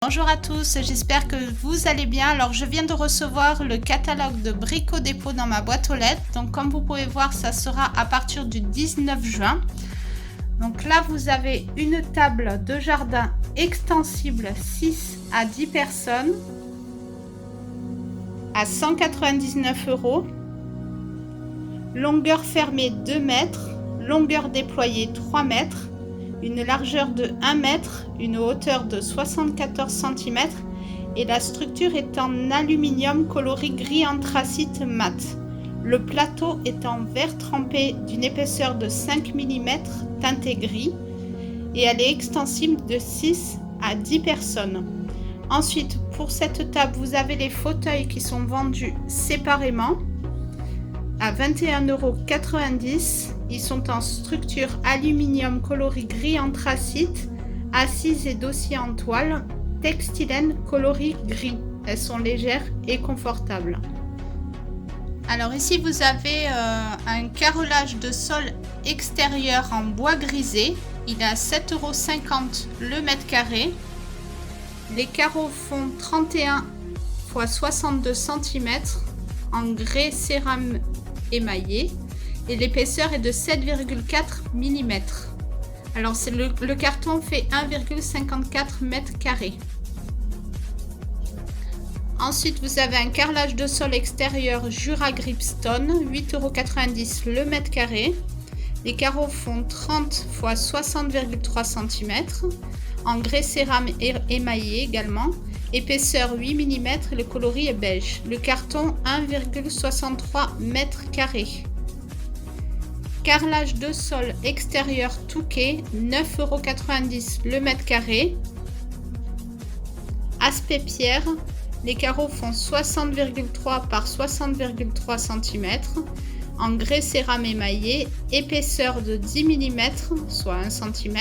Bonjour à tous, j'espère que vous allez bien. Alors je viens de recevoir le catalogue de Brico Dépôt dans ma boîte aux lettres. Donc comme vous pouvez voir, ça sera à partir du 19 juin. Donc là vous avez une table de jardin extensible 6 à 10 personnes à 199 €. Longueur fermée 2 mètres, longueur déployée 3 mètres. Une largeur de 1 mètre, une hauteur de 74 cm et la structure est en aluminium coloris gris anthracite mat. Le plateau est en verre trempé d'une épaisseur de 5 mm teinté gris et elle est extensible de 6 à 10 personnes. Ensuite, pour cette table, vous avez les fauteuils qui sont vendus séparément à 21,90 €. Ils sont en structure aluminium coloris gris anthracite, assises et dossiers en toile, textilène coloris gris. Elles sont légères et confortables. Alors ici vous avez un carrelage de sol extérieur en bois grisé. Il est à 7,50 € le mètre carré. Les carreaux font 31 x 62 cm en grès cérame émaillé et l'épaisseur est de 7,4 mm. Alors le carton fait 1,54 m². Ensuite vous avez un carrelage de sol extérieur Jura Gripstone, 8,90 € le mètre carré. Les carreaux font 30 x 60,3 cm en grès cérame émaillé également. Épaisseur 8 mm et le coloris est beige. Le carton 1,63 m². Carrelage de sol extérieur Touquet, 9,90 € le mètre carré. Aspect pierre, les carreaux font 60,3 par 60,3 cm en grès cérame émaillé, épaisseur de 10 mm, soit 1 cm,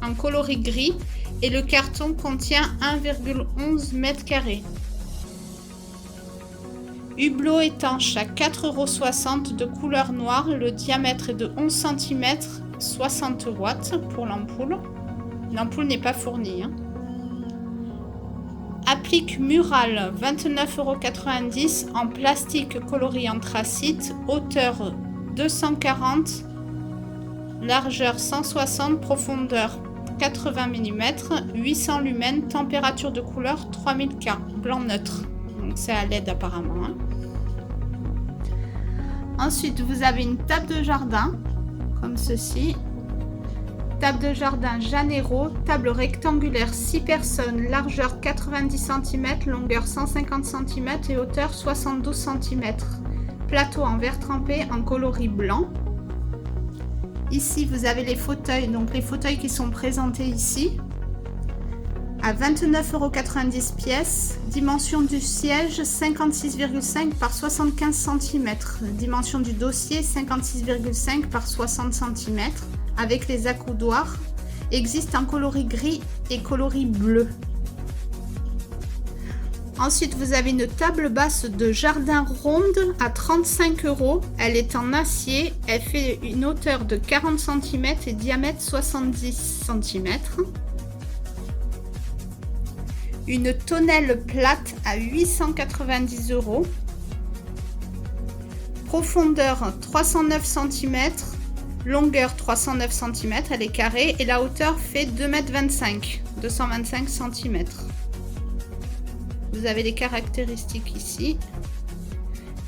en coloris gris et le carton contient 1,11 m². Hublot étanche à 4,60 € de couleur noire, le diamètre est de 11 cm, 60 watts pour l'ampoule. L'ampoule n'est pas fournie. Applique murale, 29,90 € en plastique coloris anthracite, hauteur 240, largeur 160, profondeur 80 mm, 800 lumens, température de couleur 3000 K, blanc neutre. Donc c'est à LED apparemment. Ensuite vous avez une table de jardin comme ceci. Table de jardin Janeiro, table rectangulaire 6 personnes, largeur 90 cm, longueur 150 cm et hauteur 72 cm. Plateau en verre trempé en coloris blanc. Ici vous avez les fauteuils, donc les fauteuils qui sont présentés ici à 29,90 € pièce. Dimension du siège 56,5 par 75 cm. Dimension du dossier 56,5 par 60 cm avec les accoudoirs. Existe en coloris gris et coloris bleu. Ensuite vous avez une table basse de jardin ronde à 35 €. Elle est en acier. Elle fait une hauteur de 40 cm et diamètre 70 cm. Une tonnelle plate à 890 €. Profondeur 309 cm. Longueur 309 cm. Elle est carrée et la hauteur fait 2,25 m, 225 cm. Vous avez les caractéristiques ici.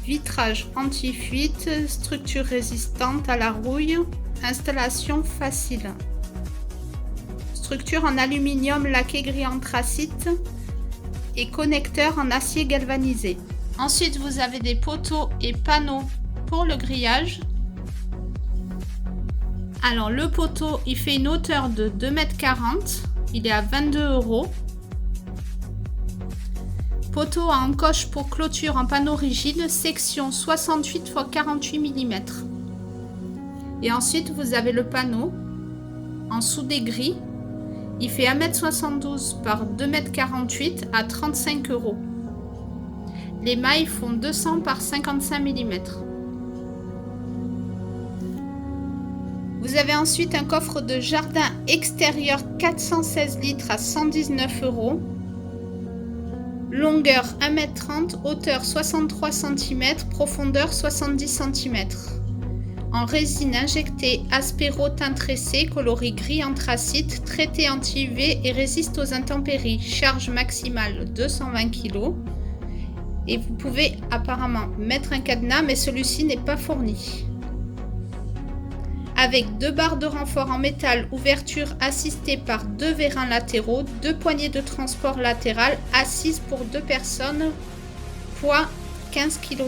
Vitrage anti-fuite, structure résistante à la rouille, installation facile. Structure en aluminium laqué gris anthracite et connecteur en acier galvanisé. Ensuite, vous avez des poteaux et panneaux pour le grillage. Alors, le poteau, il fait une hauteur de 2,40 m. Il est à 22 €. Poteau à encoche pour clôture en panneau rigide, section 68 x 48 mm. Et ensuite, vous avez le panneau en soudé gris. Il fait 1,72 m par 2,48 m à 35 €. Les mailles font 200 par 55 mm. Vous avez ensuite un coffre de jardin extérieur 416 litres à 119 €. Longueur 1,30 m, hauteur 63 cm, profondeur 70 cm. En résine injectée Aspero teint tressé, coloris gris anthracite, traité anti-UV et résiste aux intempéries. Charge maximale 220 kg. Et vous pouvez apparemment mettre un cadenas, mais celui-ci n'est pas fourni. Avec 2 barres de renfort en métal, ouverture assistée par 2 vérins latéraux, 2 poignées de transport latérales, assises pour 2 personnes, poids 15,3 kg.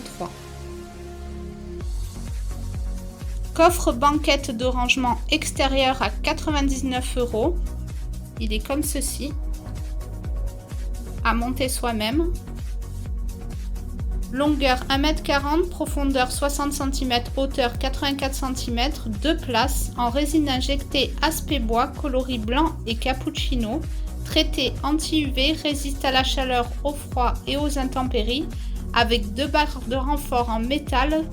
Coffre banquette de rangement extérieur à 99 €. Il est comme ceci, à monter soi-même. Longueur 1,40 m, profondeur 60 cm, hauteur 84 cm, 2 places, en résine injectée aspect bois, coloris blanc et cappuccino, traité anti-UV, résiste à la chaleur, au froid et aux intempéries, avec 2 barres de renfort en métal,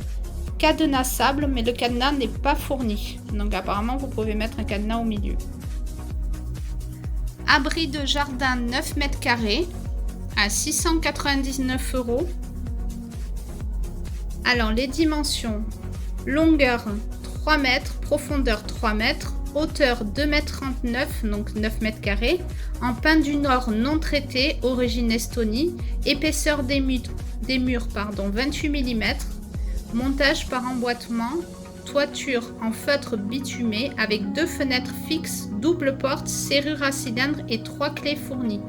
cadenassable, mais le cadenas n'est pas fourni. Donc apparemment vous pouvez mettre un cadenas au milieu. Abri de jardin 9 m² à 699 €. Alors les dimensions: longueur 3 m, profondeur 3 m, hauteur 2,39 m, donc 9 m², en pin du Nord non traité, origine Estonie, épaisseur des murs 28 mm, montage par emboîtement, toiture en feutre bitumé avec 2 fenêtres fixes, double porte, serrure à cylindre et 3 clés fournies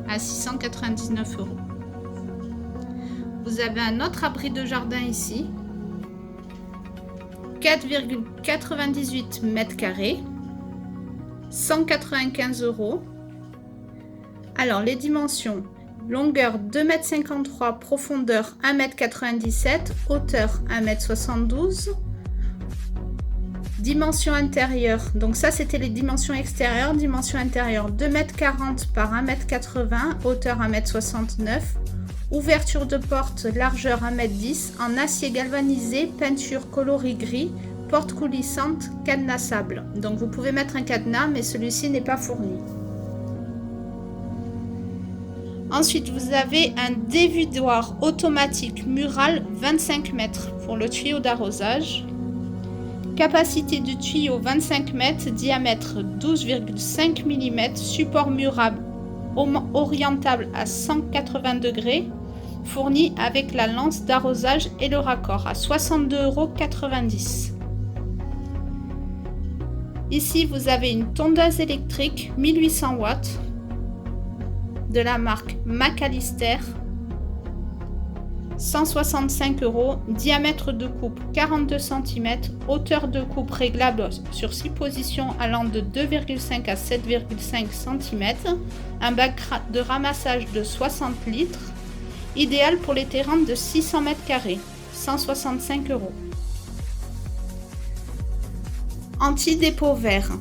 à 699 €. Vous avez un autre abri de jardin ici, 4,98 m², 195 €. Alors les dimensions: longueur 2,53 m, profondeur 1,97 m, hauteur 1,72 m. Dimension intérieure, donc ça c'était les dimensions extérieures. Dimension intérieure 2,40 m par 1,80 m, hauteur 1,69 m. Ouverture de porte, largeur 1,10 m, en acier galvanisé, peinture coloris gris, porte coulissante, cadenassable. Donc vous pouvez mettre un cadenas, mais celui-ci n'est pas fourni. Ensuite, vous avez un dévidoir automatique mural 25 m pour le tuyau d'arrosage. Capacité du tuyau 25 m, diamètre 12,5 mm, support mural orientable à 180 degrés, fourni avec la lance d'arrosage et le raccord à 62,90 €. Ici, vous avez une tondeuse électrique 1800 watts de la marque McAllister, 165 €, diamètre de coupe 42 cm, hauteur de coupe réglable sur 6 positions allant de 2,5 à 7,5 cm, un bac de ramassage de 60 litres, idéal pour les terrains de 600 m², 165 €. Anti-dépôt vert,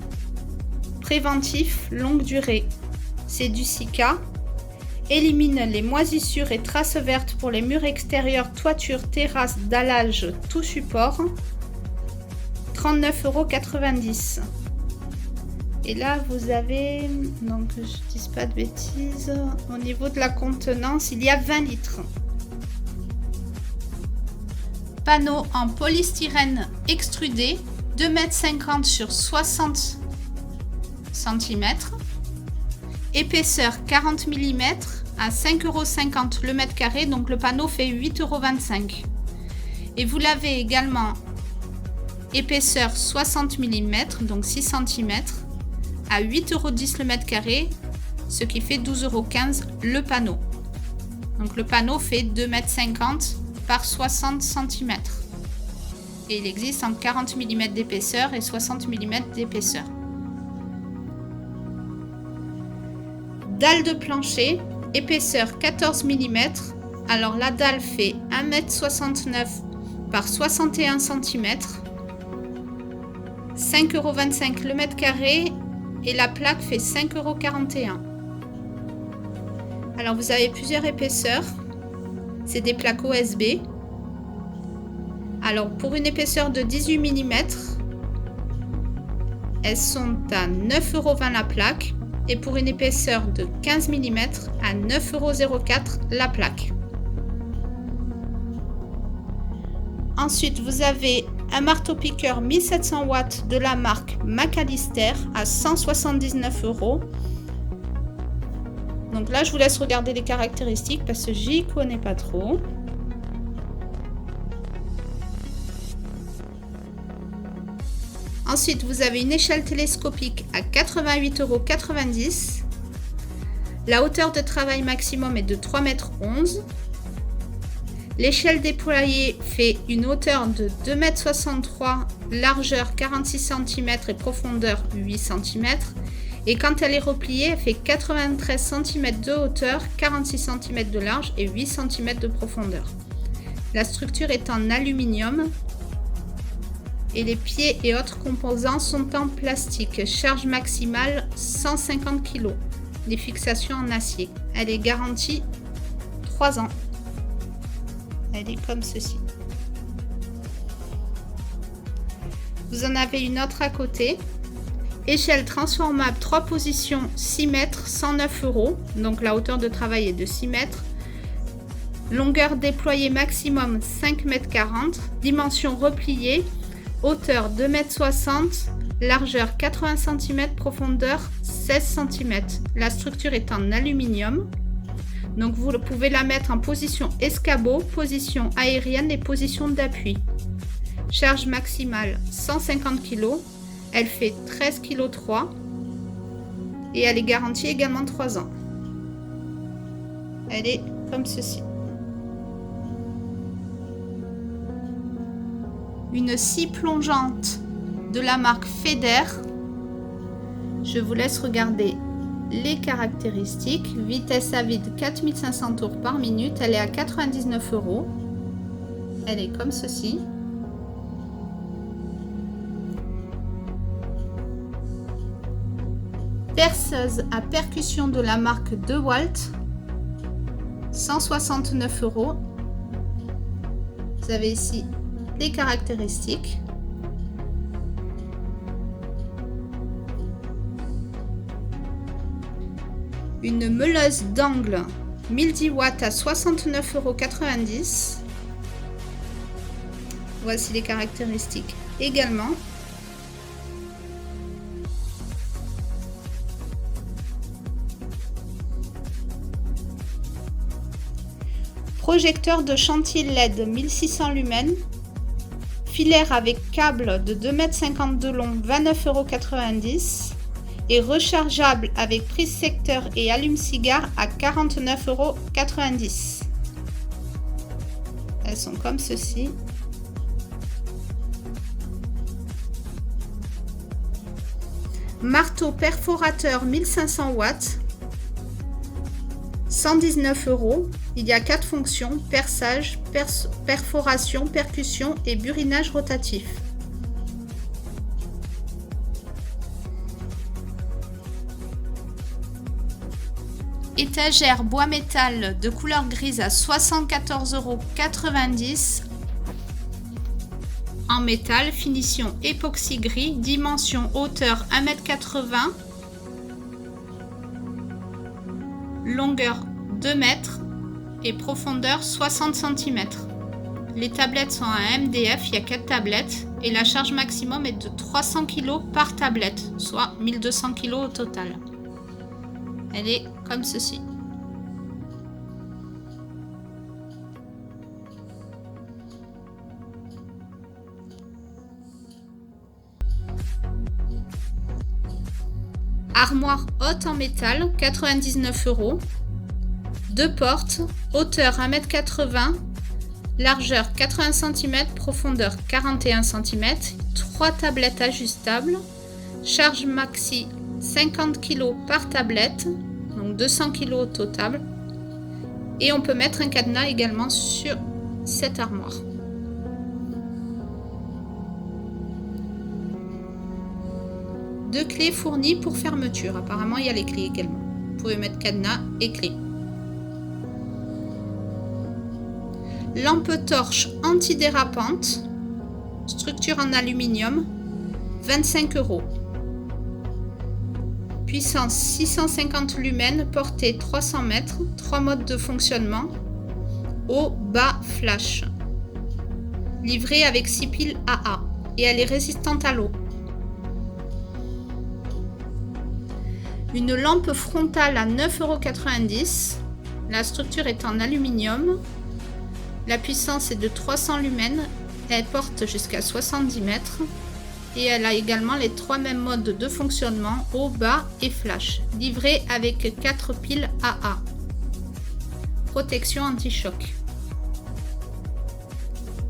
préventif longue durée, c'est du Sika. Élimine les moisissures et traces vertes pour les murs extérieurs, toiture, terrasse, dallage, tout support. 39,90 €. Et là, vous avez, donc je ne dis pas de bêtises, au niveau de la contenance, il y a 20 litres. Panneau en polystyrène extrudé, 2,50 m sur 60 cm. Épaisseur 40 mm à 5,50 € le mètre carré, donc le panneau fait 8,25 €. Et vous l'avez également épaisseur 60 mm, donc 6 cm, à 8,10 € le mètre carré, ce qui fait 12,15 € le panneau. Donc le panneau fait 2,50 m par 60 cm. Et il existe en 40 mm d'épaisseur et 60 mm d'épaisseur. Dalle de plancher, épaisseur 14 mm. Alors la dalle fait 1,69 m par 61 cm, 5,25 € le mètre carré, et la plaque fait 5,41 €. Alors vous avez plusieurs épaisseurs, c'est des plaques OSB. Alors pour une épaisseur de 18 mm, elles sont à 9,20 € la plaque. et pour une épaisseur de 15 mm à 9,04 € la plaque. Ensuite, vous avez un marteau-piqueur 1700 watts de la marque McAllister à 179 €. Donc là, je vous laisse regarder les caractéristiques parce que j'y connais pas trop. Ensuite, vous avez une échelle télescopique à 88,90 €. La hauteur de travail maximum est de 3,11 m. L'échelle déployée fait une hauteur de 2,63 m, largeur 46 cm et profondeur 8 cm. Et quand elle est repliée, elle fait 93 cm de hauteur, 46 cm de large et 8 cm de profondeur. La structure est en aluminium et les pieds et autres composants sont en plastique. Charge maximale 150 kg. Les fixations en acier. Elle est garantie 3 ans. Elle est comme ceci. Vous en avez une autre à côté. Échelle transformable 3 positions 6 mètres, 109 €. Donc la hauteur de travail est de 6 mètres. Longueur déployée maximum 5,40 m. Dimension repliée. Hauteur 2,60 m. Largeur 80 cm. Profondeur 16 cm. La structure est en aluminium. Donc vous pouvez la mettre en position escabeau, position aérienne et position d'appui. Charge maximale 150 kg. Elle fait 13,3 kg et elle est garantie également 3 ans. Elle est comme ceci. Une scie plongeante de la marque Feder. Je vous laisse regarder les caractéristiques. Vitesse à vide 4500 tours par minute. Elle est à 99 €. Elle est comme ceci. Perceuse à percussion de la marque DeWalt. 169 €. Vous avez ici les caractéristiques. Une meuleuse d'angle 1010 watts à 69,90 €. Voici les caractéristiques également. Projecteur de chantier LED 1600 lumens. Filaire avec câble de 2,50 m de long, 29,90 € et rechargeable avec prise secteur et allume-cigare à 49,90 €. Elles sont comme ceci. Marteau perforateur 1500 watts, 119 €. Il y a 4 fonctions: perçage, perforation, percussion et burinage rotatif. Étagère bois métal de couleur grise à 74,90 € en métal, finition époxy gris, dimension hauteur 1,80 m, longueur 2 mètres et profondeur 60 cm. Les tablettes sont à MDF, il y a 4 tablettes et la charge maximum est de 300 kg par tablette, soit 1200 kg au total. Elle est comme ceci. Armoire haute en métal, 99 €. 2 portes, hauteur 1,80 m, largeur 80 cm, profondeur 41 cm. 3 tablettes ajustables. Charge maxi 50 kg par tablette, donc 200 kg au total. Et on peut mettre un cadenas également sur cette armoire. Deux clés fournies pour fermeture. Apparemment, il y a les clés également. Vous pouvez mettre cadenas et clés. Lampe torche antidérapante. Structure en aluminium. 25 €. puissance 650 lumens, portée 300 mètres, 3 modes de fonctionnement, haut, bas, flash. Livrée avec 6 piles AA et elle est résistante à l'eau. Une lampe frontale à 9,90 €. La structure est en aluminium. La puissance est de 300 lumens. Elle porte jusqu'à 70 mètres. Et elle a également les 3 mêmes modes de fonctionnement, haut, bas et flash. Livrée avec 4 piles AA. Protection anti-choc.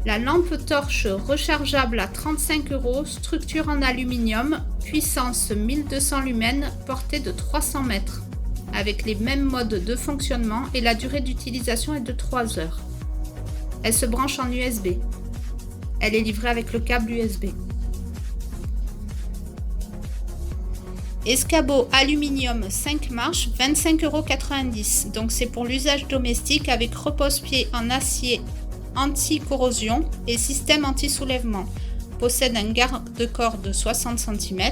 La lampe torche rechargeable à 35 €, structure en aluminium, puissance 1200 lumens, portée de 300 mètres, avec les mêmes modes de fonctionnement et la durée d'utilisation est de 3 heures. Elle se branche en USB. Elle est livrée avec le câble USB. Escabeau aluminium 5 marches, 25,90 €. Donc c'est pour l'usage domestique avec repose-pied en acier anti-corrosion et système anti-soulèvement. Possède un garde-corps de 60 cm,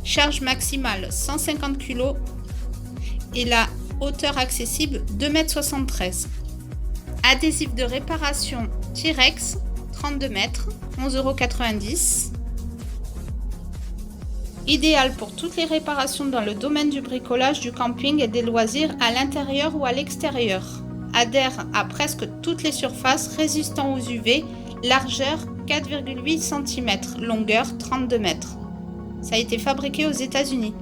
charge maximale 150 kg et la hauteur accessible 2,73 m. Adhésif de réparation Tirex 32 mètres, 11,90 €. Idéal pour toutes les réparations dans le domaine du bricolage, du camping et des loisirs à l'intérieur ou à l'extérieur. Adhère à presque toutes les surfaces, résistant aux UV, largeur 4,8 cm, longueur 32 mètres. Ça a été fabriqué aux États-Unis.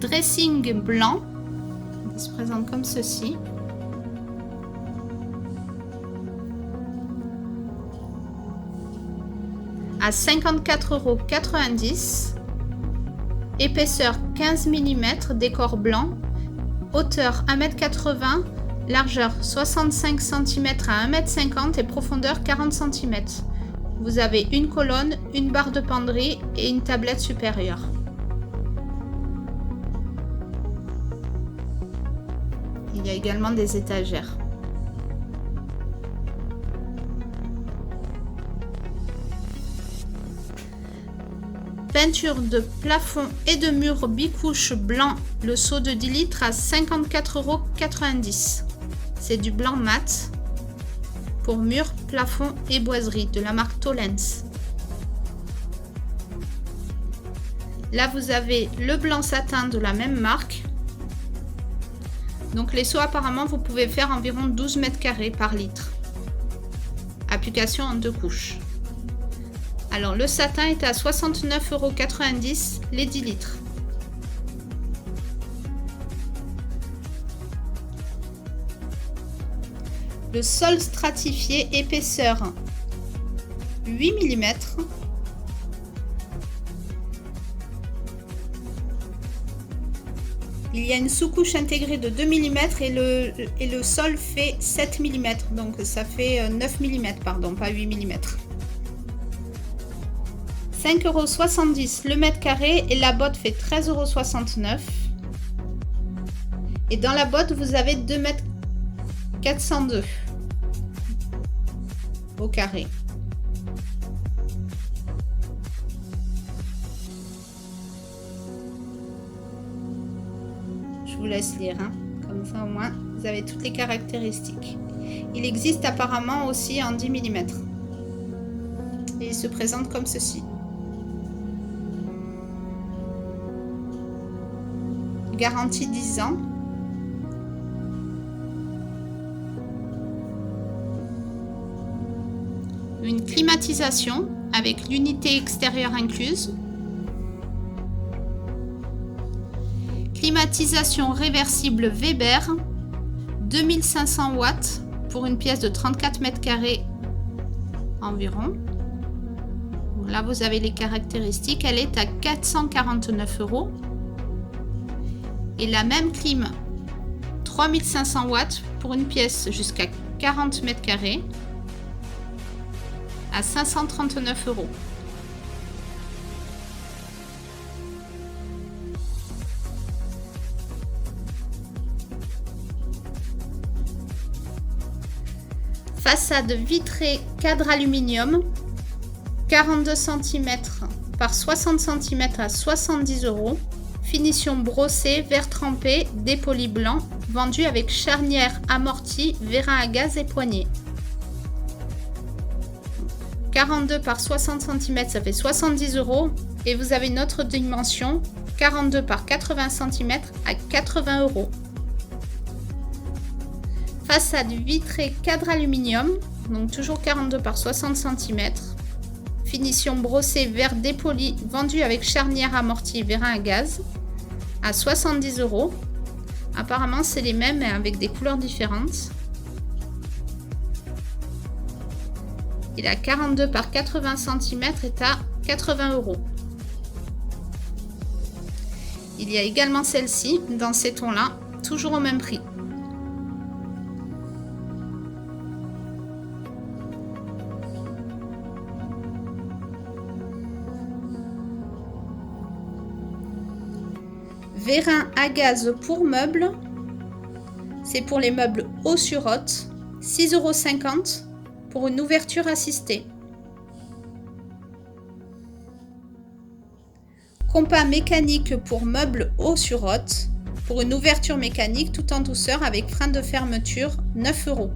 Dressing blanc, il se présente comme ceci. À 54,90 €. Épaisseur 15 mm, décor blanc, hauteur 1,80 m, largeur 65 cm à 1,50 m et profondeur 40 cm. Vous avez une colonne, une barre de penderie et une tablette supérieure. Il y a également des étagères. Peinture de plafond et de mur bicouche blanc, le seau de 10 litres à 54,90 €. C'est du blanc mat pour mur, plafond et boiserie de la marque Tollens. Là vous avez le blanc satin de la même marque. Donc les seaux apparemment vous pouvez faire environ 12 m² par litre. Application en 2 couches. Alors le satin est à 69,90 € les 10 litres. Le sol stratifié, épaisseur 8 mm. Il y a une sous-couche intégrée de 2 mm et le sol fait 7 mm. Donc ça fait 9 mm, pardon, pas 8 mm. 5,70 € le mètre carré et la botte fait 13,69 €. Et dans la botte, vous avez 2,402 m au carré. Je vous laisse lire, hein. Comme ça au moins vous avez toutes les caractéristiques. Il existe apparemment aussi en 10 mm. Et il se présente comme ceci. Garantie 10 ans. Une climatisation avec l'unité extérieure incluse. Climatisation réversible Weber, 2500 watts pour une pièce de 34 m² environ. Là vous avez les caractéristiques, elle est à 449 €. Et la même clim 3500 watts pour une pièce jusqu'à 40 m² à 539 €. Façade vitrée cadre aluminium, 42 cm par 60 cm à 70 €. Finition brossée, verre trempé, dépoli blanc, vendu avec charnière amortie, vérin à gaz et poignée. 42 par 60 cm, ça fait 70 €. Et vous avez une autre dimension, 42 par 80 cm à 80 €. Façade vitrée cadre aluminium, donc toujours 42 par 60 cm. Finition brossée, verre dépoli, vendu avec charnière amortie, vérin à gaz, à 70 €. Apparemment, c'est les mêmes mais avec des couleurs différentes. Il a 42 par 80 cm est à 80 €. Il y a également celle-ci dans ces tons-là, toujours au même prix. Vérin à gaz pour meubles, c'est pour les meubles haut sur haute, 6,50 € pour une ouverture assistée. Compas mécanique pour meubles haut sur haute, pour une ouverture mécanique tout en douceur avec frein de fermeture, 9 €.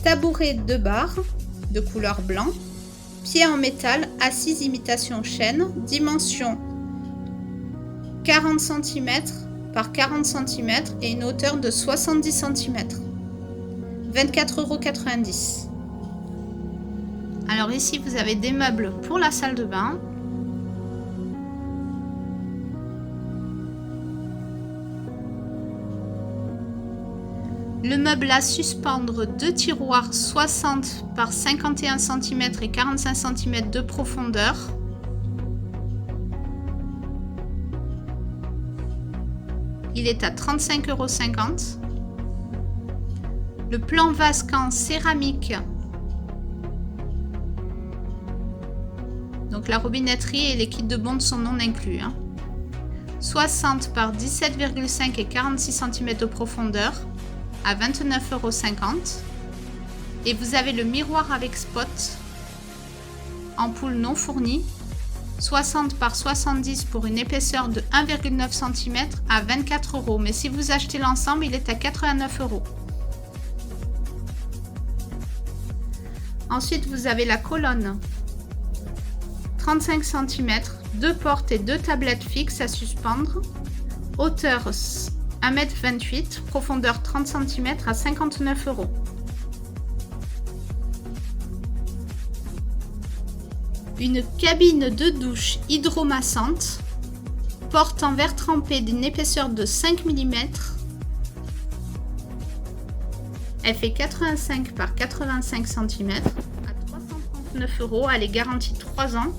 Tabouret de barre de couleur blanc, pied en métal, assise imitation chêne, dimension 40 cm par 40 cm et une hauteur de 70 cm. 24,90 €. Alors ici, vous avez des meubles pour la salle de bain. Le meuble à suspendre, 2 tiroirs 60 par 51 cm et 45 cm de profondeur. Il est à 35,50 €. Le plan vasque en céramique. Donc la robinetterie et les kits de bonde sont non inclus. 60 par 17,5 et 46 cm de profondeur à 29,50 €. Et vous avez le miroir avec spot, ampoule non fournie, 60 par 70 pour une épaisseur de 1,9 cm à 24 €. Mais si vous achetez l'ensemble, il est à 89 €. Ensuite, vous avez la colonne, 35 cm, 2 portes et 2 tablettes fixes à suspendre, hauteur 1,28 m, profondeur 30 cm à 59 €. Une cabine de douche hydromassante, porte en verre trempé d'une épaisseur de 5 mm. Elle fait 85 par 85 cm à 339 €. Elle est garantie 3 ans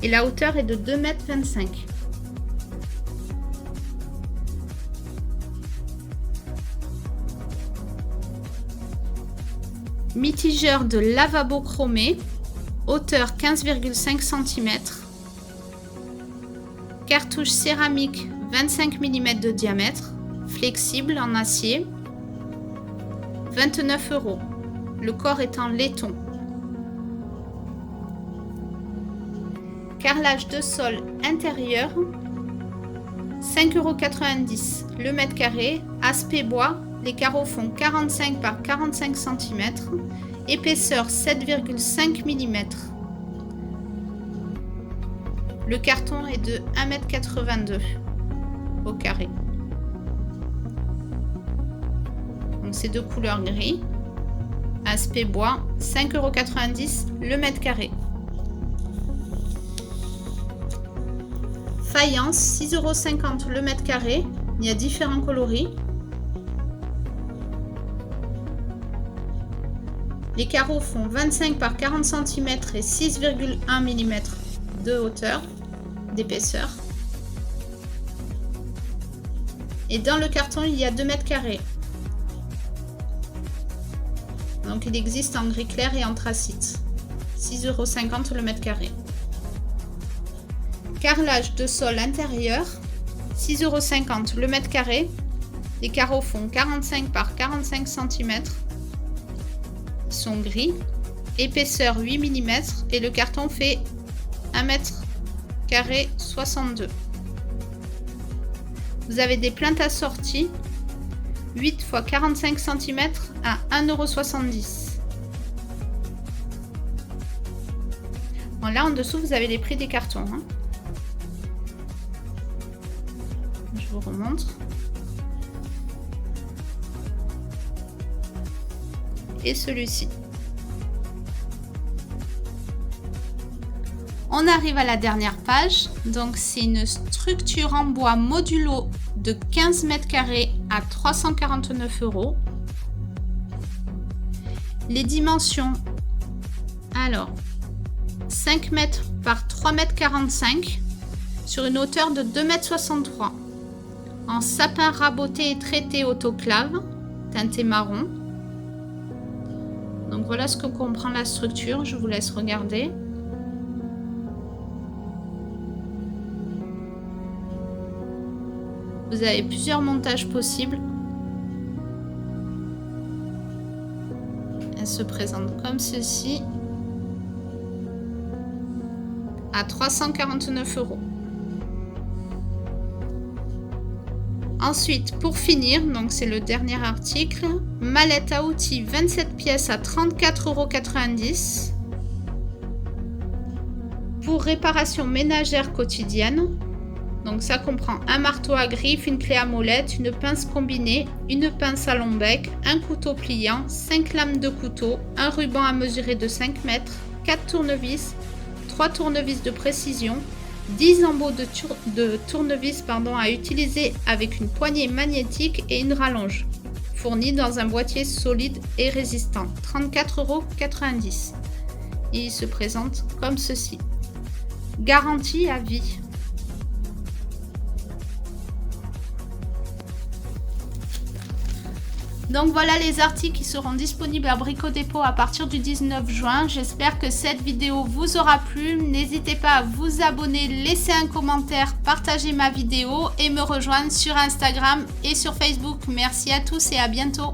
et la hauteur est de 2,25 m. Mitigeur de lavabo chromé, hauteur 15,5 cm. Cartouche céramique 25 mm de diamètre, flexible en acier, 29 €. Le corps est en laiton. Carrelage de sol intérieur, 5,90 € le mètre carré, aspect bois. Les carreaux font 45 par 45 cm, épaisseur 7,5 mm. Le carton est de 1,82 m au carré. Donc c'est de couleur gris. Aspect bois, 5,90 € le mètre carré. Faïence, 6,50 € le mètre carré. Il y a différents coloris. Les carreaux font 25 par 40 cm et 6,1 mm de hauteur, d'épaisseur. Et dans le carton, il y a 2 mètres carrés. Donc il existe en gris clair et anthracite. 6,50 € le mètre carré. Carrelage de sol intérieur, 6,50 € le mètre carré. Les carreaux font 45 par 45 cm. Ils sont gris épaisseur 8 mm et le carton fait 1,62 m 62. Vous avez des plaintes assorties 8 x 45 cm à 1,70 €. Bon, là en dessous vous avez les prix des cartons, hein. Je vous remontre. Et celui-ci. On arrive à la dernière page. Donc c'est une structure en bois modulo de 15 mètres carrés à 349 €. Les dimensions, alors 5 mètres par 3,45 m sur une hauteur de 2,63 m, en sapin raboté et traité autoclave, teinté marron. Donc voilà ce que comprend la structure, je vous laisse regarder. Vous avez plusieurs montages possibles. Elle se présente comme ceci à 349 €. Ensuite, pour finir, donc c'est le dernier article, mallette à outils 27 pièces à 34,90 €. Pour réparation ménagère quotidienne, donc ça comprend un marteau à griffe, une clé à molette, une pince combinée, une pince à long bec, un couteau pliant, 5 lames de couteau, un ruban à mesurer de 5 mètres, 4 tournevis, 3 tournevis de précision, 10 embouts de tournevis à utiliser avec une poignée magnétique et une rallonge, fournis dans un boîtier solide et résistant, 34,90 €. Et il se présente comme ceci. Garantie à vie. Donc voilà les articles qui seront disponibles à Brico Dépôt à partir du 19 juin. J'espère que cette vidéo vous aura plu. N'hésitez pas à vous abonner, laisser un commentaire, partager ma vidéo et me rejoindre sur Instagram et sur Facebook. Merci à tous et à bientôt.